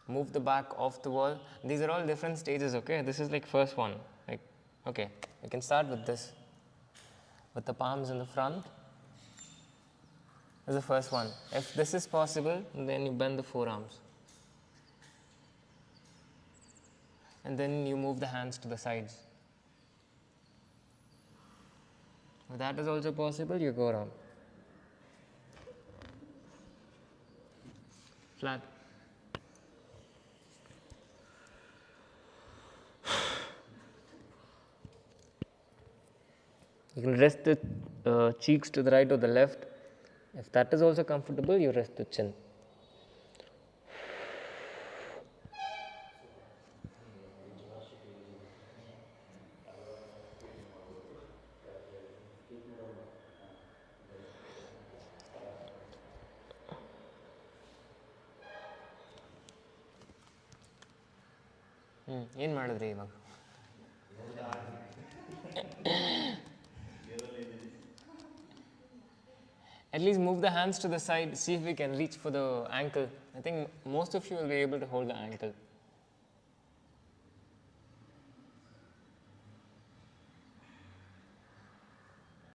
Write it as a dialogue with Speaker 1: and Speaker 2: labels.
Speaker 1: Move the back off the wall. These are all different stages, okay? This is like first one. Like, okay, you can start with this. With the palms in the front. This is the first one. If this is possible, then you bend the forearms. And then you move the hands to the sides. If that is also possible, you go around. Flat. You can rest the cheeks to the right or the left. If that is also comfortable, you rest the chin. ಏನು ಮಾಡಿದ್ರಿ ಇವಾಗ? At least move the hands to the side, see if we can reach for the ankle. I think most of you will be able to hold the ankle.